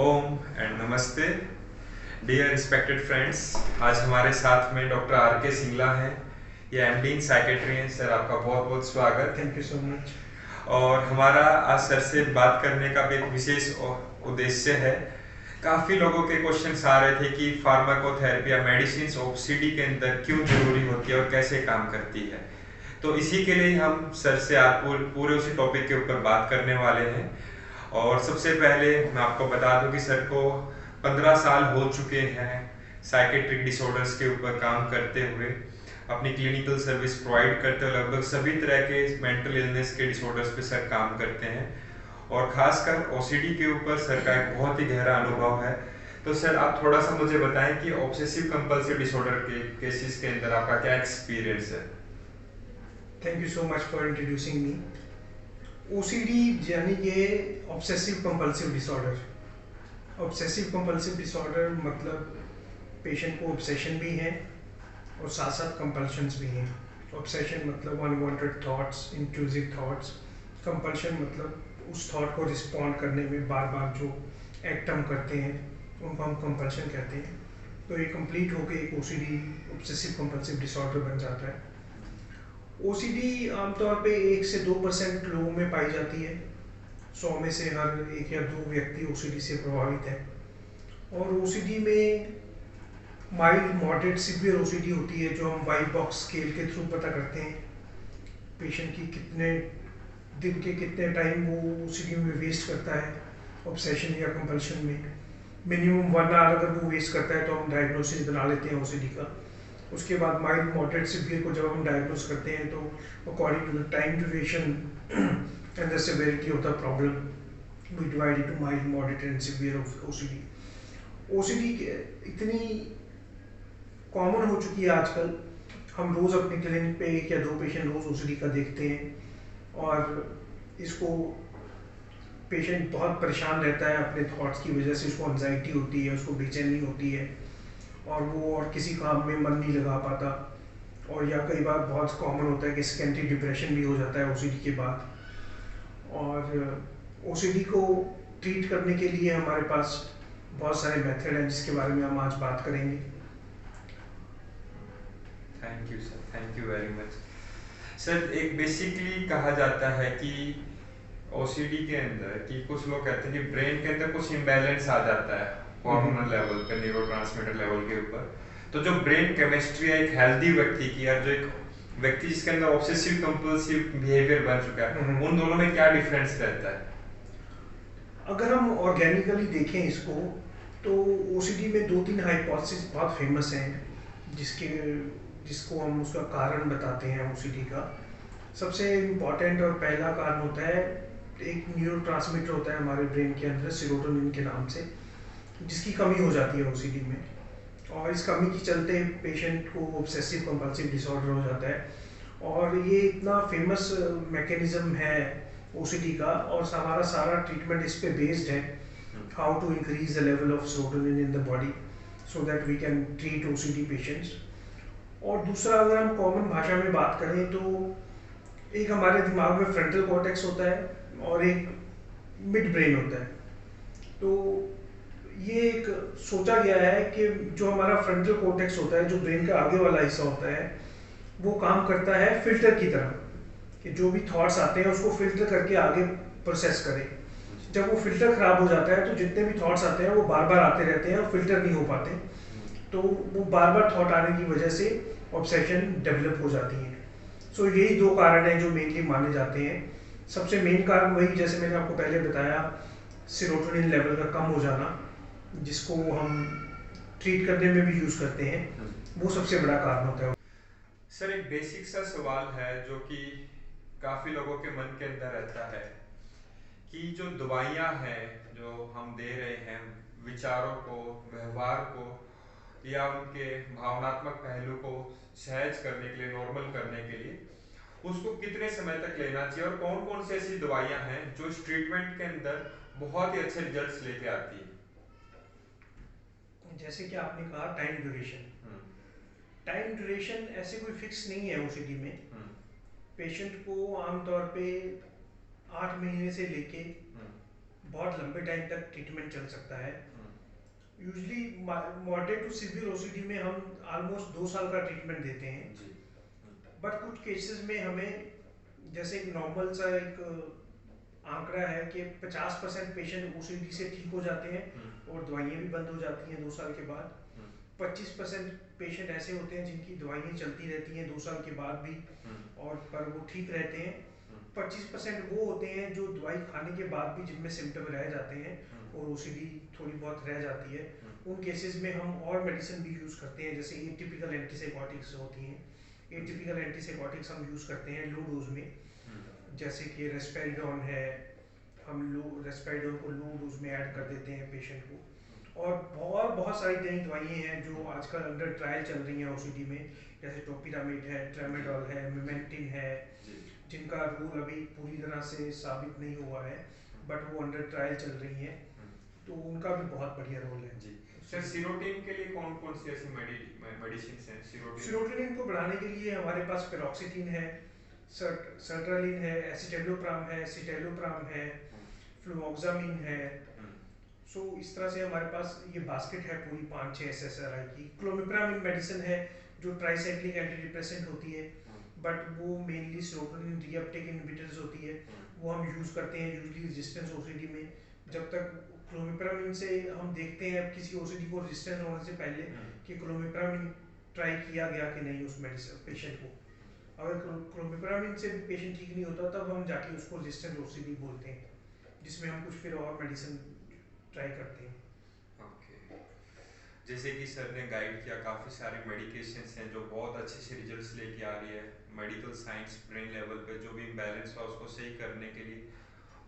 Ohm and नमस्ते dear respected friends. आज हमारे साथ में डॉक्टर आर के सिंगला हैं। ये एमडी इन साइकेट्री हैं। सर आपका बहुत बहुत स्वागत। Thank you so much. और हमारा आज सर से बात करने का भी एक विशेष उद्देश्य है। काफ़ी लोगों के क्वेश्चंस आ रहे थे कि फार्माकोथेरेपी या मेडिसिन ओपीडी के अंदर क्यों जरूरी होती है और कैसे काम करती है। तो इसी के लिए हम सर से आज पूरे उसी टॉपिक के ऊपर बात करने वाले हैं। और सबसे पहले मैं आपको बता दूं कि सर को 15 साल हो चुके हैं साइकेट्रिक डिसऑर्डर्स के ऊपर काम करते हुए। अपनी क्लिनिकल सर्विस प्रोवाइड करते हुए लगभग सभी तरह के मेंटल इलनेस के डिसऑर्डर्स पे सर काम करते हैं। और खासकर ओसीडी के ऊपर सर का एक बहुत ही गहरा अनुभव है। तो सर आप थोड़ा सा मुझे बताएं कि ऑब्सेसिव कंपल्सिव डिसऑर्डर के केसेस के अंदर आपका क्या एक्सपीरियंस है। Thank you so much for introducing me. OCD यानी कि obsessive compulsive disorder. Obsessive compulsive disorder मतलब पेशेंट को ऑब्सेशन भी है और साथ साथ कंपल्शंस भी हैं। ऑब्सेशन मतलब unwanted thoughts, intrusive thoughts. Compulsion मतलब उस थॉट को रिस्पॉन्ड करने में बार बार जो एक्ट हम करते हैं उनको हम कंपल्शन कहते हैं। तो ये कंप्लीट होकर एक ओसीडी ऑब्सेसिव कंपल्सिव डिसऑर्डर बन जाता है। ओसीडी आमतौर पे 1 से 2% लोगों में पाई जाती है। 100 में से हर 1 या 2 व्यक्ति ओसीडी से प्रभावित है। और ओसीडी में माइल्ड, मॉडरेट, सिवियर ओसीडी होती है जो हम वाइट बॉक्स स्केल के थ्रू पता करते हैं। पेशेंट की कितने दिन के कितने टाइम वो ओसीडी में वेस्ट करता है ऑब्सेशन या कंपल्शन में। मिनिमम 1 आवर अगर वो वेस्ट करता है तो हम डायग्नोसिस बना लेते हैं ओसीडी का। उसके बाद माइल्ड, मॉडरेट, सिवियर को जब हम डायग्नोस करते हैं तो according to the time duration and the severity of the problem we divide into mild, moderate and severe of OCD. OCD इतनी कॉमन हो चुकी है आजकल। हम रोज़ अपने क्लिनिक पे 1 या 2 पेशेंट रोज़ ओसीडी का देखते हैं और इसको पेशेंट बहुत परेशान रहता है अपने थॉट्स की वजह से। उसको एंजाइटी होती है, उसको बेचैनी होती है और वो और किसी काम में मन नहीं लगा पाता। और या कई बार बहुत कॉमन होता है कि सेकेंडरी डिप्रेशन भी हो जाता है ओसीडी के बाद। और ओसीडी को ट्रीट करने के लिए हमारे पास बहुत सारे मेथड हैं जिसके बारे में हम आज बात करेंगे। Thank you sir, thank you very much. Sir एक बेसिकली कहा जाता है कि ओसीडी के अंदर कि कुछ लोग कहते हैं कि ब्रेन के अंदर कुछ इम्बैलेंस आ जाता है हार्मोनल लेवल पे, न्यूरोट्रांसमीटर लेवल के ऊपर। तो जो ब्रेन केमिस्ट्री है एक हेल्दी व्यक्ति की और जो एक व्यक्ति जिसके अंदर ऑब्सेसिव कंपल्सिव बिहेवियर बन चुका है, उन दोनों में क्या डिफरेंस रहता है? अगर हम ऑर्गेनिकली देखें इसको तो ओसीडी में 2-3 हाइपोथेसिस बहुत फेमस हैं जिसके जिसको हम उसका कारण बताते हैं ओसीडी का। सबसे इम्पॉर्टेंट और पहला कारण होता है एक न्यूरोट्रांसमीटर होता है हमारे ब्रेन के अंदर सेरोटोनिन के नाम से, जिसकी कमी हो जाती है ओसीडी में। और इस कमी के चलते पेशेंट को ऑब्सेसिव कंपल्सिव डिसऑर्डर हो जाता है। और ये इतना फेमस मैकेनिज्म है ओसीडी का और हमारा सारा ट्रीटमेंट इस पे बेस्ड है, how to increase the level of serotonin in the body so that we can treat OCD patients. और दूसरा, अगर हम कॉमन भाषा में बात करें तो एक हमारे दिमाग में फ्रंटल कॉर्टेक्स होता है और एक मिड ब्रेन होता है। तो ये एक सोचा गया है कि जो हमारा फ्रंटल कॉर्टेक्स होता है, जो ब्रेन का आगे वाला हिस्सा होता है, वो काम करता है फिल्टर की तरह कि जो भी थॉट्स आते हैं उसको फिल्टर करके आगे प्रोसेस करे। जब वो फिल्टर खराब हो जाता है तो जितने भी थॉट्स आते हैं वो बार बार आते रहते हैं और फिल्टर नहीं हो पाते। तो वो बार बार थॉट आने की वजह से ऑब्सेशन डेवलप हो जाती है। सो यही 2 कारण हैं जो मेनली माने जाते हैं। सबसे मेन कारण वही, जैसे मैंने आपको पहले बताया, सेरोटोनिन लेवल का कम हो जाना, जिसको हम ट्रीट करने में भी यूज़ करते हैं, वो सबसे बड़ा कारण होता है। सर एक बेसिक सा सवाल है जो कि काफी लोगों के मन के अंदर रहता है कि जो दवाइयाँ हैं जो हम दे रहे हैं विचारों को, व्यवहार को या उनके भावनात्मक पहलू को सहज करने के लिए, नॉर्मल करने के लिए, उसको कितने समय तक लेना चाहिए और कौन कौन सी ऐसी दवाइयाँ हैं जो इस ट्रीटमेंट के अंदर बहुत ही अच्छे रिजल्ट्स लेके आती है? जैसे कि आपने कहा टाइम ड्यूरेशन। हम्म। टाइम ड्यूरेशन ऐसे कोई फिक्स नहीं है ओसीडी में। हम्म। पेशेंट को आमतौर पे 8 महीने से लेके बहुत लंबे टाइम तक ट्रीटमेंट चल सकता है। Usually moderate to severe OCD में हम ऑलमोस्ट 2 साल का ट्रीटमेंट देते हैं जी। बट कुछ केसेस में हमें, जैसे एक नॉर्मल सा एक आंकड़ा है कि 50% पेशेंट ओसीडी से ठीक हो जाते हैं और दवाइयाँ भी बंद हो जाती हैं 2 साल के बाद। 25% पेशेंट ऐसे होते हैं जिनकी दवाइयाँ चलती रहती हैं 2 साल के बाद भी और पर वो ठीक रहते हैं। 25% वो होते हैं जो दवाई खाने के बाद भी जिनमें सिम्टम रह जाते हैं और ओसीडी थोड़ी बहुत रह जाती है। उन केसेस में हम और मेडिसिन भी यूज़ करते हैं, जैसे एटिपिकल एंटीसाइकोटिक्स होती हैं। एटिपिकल एंटीसाइकोटिक्स हम यूज़ करते हैं लो डोज में, जैसे कि रेस्पेरिडोन है, हम रेस्पेरिडोन को लो डोज में ऐड कर देते हैं पेशेंट को। और बहुत सारी नई दवाइयाँ हैं जो आजकल अंडर ट्रायल चल रही हैं ओसीडी में, जैसे टोपिरामेड है, ट्रेमाडोल है, मेमेंटिन है, जिनका रोल अभी पूरी तरह से साबित नहीं हुआ है बट वो अंडर ट्रायल चल रही हैं, तो उनका भी बहुत बढ़िया रोल है। जी सर, सीरोटिन के लिए कौन कौन सी ऐसी मेडिसिन हैं? सीरोटिन को बढ़ाने के लिए हमारे पास पेरोक्सिटिन है, सर्ट्रालिन है, एसिटेलोप्राम है, सिटेलोप्राम है, फ्लुओक्सामिन है। सो इस तरह से हमारे पास ये बास्केट है पूरी 5-6 एसएसआरआई की। क्लोमिप्रामिन मेडिसिन है जो ट्राइसाइक्लिक एंटी डिप्रेसेंट होती है बट वो मेनली सेरोटोनिन रीअपटेक इनहिबिटर्स होती है, वो हम यूज़ करते हैं यूजली रेजिस्टेंस ओसीडी में। जब तक क्लोमिप्रामिन से हम देखते हैं किसी ओसीडी को रेजिस्टेंस होने से पहले कि क्लोमिप्रामिन ट्राई किया गया कि नहीं उस मेडिसिन पेशेंट को। अगर क्लोमिप्रामिन से भी पेशेंट ठीक नहीं होता तब हम जाके उसको रेजिस्टेंट ओसीडी बोलते हैं, जिसमें हम कुछ फिर और मेडिसिन ट्राई करते हैं। ओके, जैसे कि सर ने गाइड किया, काफ़ी सारी मेडिकेशंस हैं जो बहुत अच्छे से रिजल्ट्स लेके आ रही है। मेडिकल साइंस ब्रेन लेवल पे जो भी इम्बैलेंस हुआ उसको सही करने के लिए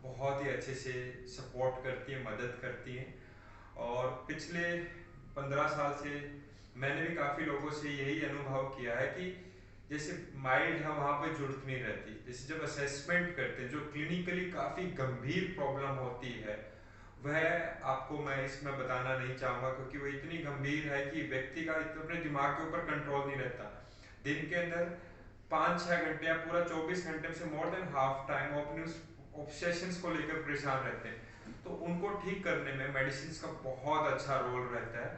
बहुत ही अच्छे से सपोर्ट करती है, मदद करती है। और पिछले 15 साल से मैंने भी काफ़ी लोगों से यही अनुभव किया है कि जैसे माइल्ड है वहाँ पे जरूरत नहीं रहती, जैसे जब असेसमेंट करते हैं जो क्लिनिकली काफ़ी गंभीर प्रॉब्लम होती है वह आपको मैं इसमें बताना नहीं चाहूँगा क्योंकि वो इतनी गंभीर है कि व्यक्ति का अपने दिमाग के ऊपर कंट्रोल नहीं रहता। दिन के अंदर 5-6 घंटे या पूरा 24 घंटे से मोर देन हाफ टाइम वो अपने उस ऑब्सेशंस को लेकर परेशान रहते हैं, तो उनको ठीक करने में मेडिसिन का बहुत अच्छा रोल रहता है।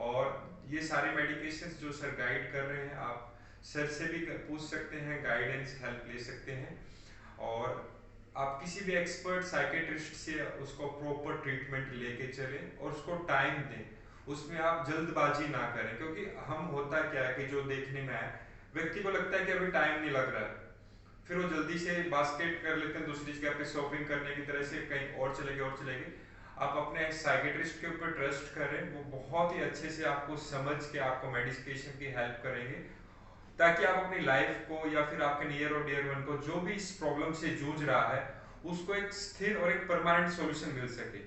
और ये सारी मेडिकेशंस जो सर गाइड कर रहे हैं, आप सर से भी पूछ सकते हैं, गाइडेंस हेल्प ले सकते हैं। और आप किसी भी एक्सपर्ट साइकेट्रिस्ट से उसको प्रॉपर ट्रीटमेंट लेके चलें और उसको टाइम दें, उसमें आप जल्दबाजी ना करें। क्योंकि हम होता क्या है कि जो देखने में आए व्यक्ति को लगता है कि अभी टाइम नहीं लग रहा है, फिर वो जल्दी से बास्केट कर लेते हैं, दूसरी जगह पे शॉपिंग करने की तरह से कहीं और चले गए। आप अपने साइकेट्रिस्ट के ऊपर ट्रस्ट करें, वो बहुत ही अच्छे से आपको समझ के आपको मेडिकेशन की हेल्प करेंगे ताकि आप अपनी लाइफ को या फिर आपके नियर और डियर वन को जो भी इस प्रॉब्लम से जूझ रहा है उसको एक स्थिर और एक परमानेंट सॉल्यूशन मिल सके।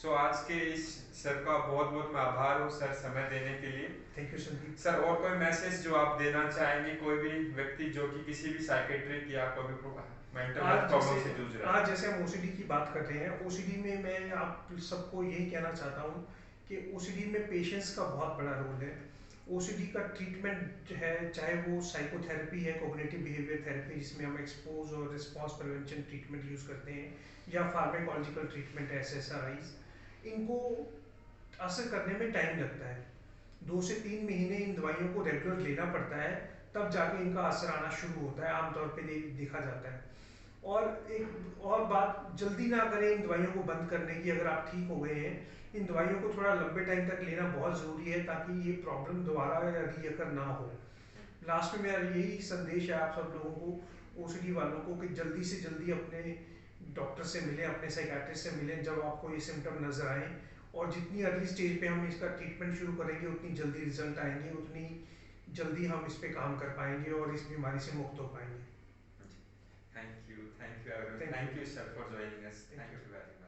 सो आज के इस सर का बहुत बहुत मैं आभार हूँ सर समय देने के लिए। Thank you Sandeep. सर और कोई मैसेज जो आप देना चाहेंगे कोई भी व्यक्ति जो कि किसी भी साइकेट्रिक या कोई भी मेंटल हेल्थ प्रॉब्लम से जूझ रहा है? आज जैसे हम ओसीडी की बात कर रहे हैं, ओसीडी में मैं आप सबको यही कहना चाहता हूँ कि ओसीडी में पेशेंस का बहुत बड़ा रोल है। ओसीडी का ट्रीटमेंट है, चाहे वो साइकोथेरेपी है, कोग्निटिव बिहेवियर थेरेपी जिसमें हम एक्सपोज और रिस्पॉन्स प्रिवेंशन ट्रीटमेंट यूज़ करते हैं, या फार्माकोलॉजिकल ट्रीटमेंट एसएसआरआईज, इनको असर करने में टाइम लगता है। 2 से 3 महीने इन दवाइयों को रेगुलर लेना पड़ता है, तब जाके इनका असर आना शुरू होता है, आमतौर पे देखा जाता है। और एक और बात, जल्दी ना करें इन दवाइयों को बंद करने की। अगर आप ठीक हो गए हैं, इन दवाइयों को थोड़ा लंबे टाइम तक लेना बहुत ज़रूरी है ताकि ये प्रॉब्लम दोबारा या रीअकर ना हो। लास्ट में मेरा यही संदेश है आप सब लोगों को, ओसीडी वालों को, कि जल्दी से जल्दी अपने डॉक्टर से मिलें, अपने साइकियाट्रिस्ट से मिलें जब आपको ये सिम्टम नजर आए। और जितनी अर्ली स्टेज पे हम इसका ट्रीटमेंट शुरू करेंगे उतनी जल्दी रिजल्ट आएंगे, उतनी जल्दी हम इस पे काम कर पाएंगे और इस बीमारी से मुक्त हो पाएंगे। Thank you sir for joining us. Thank you very much.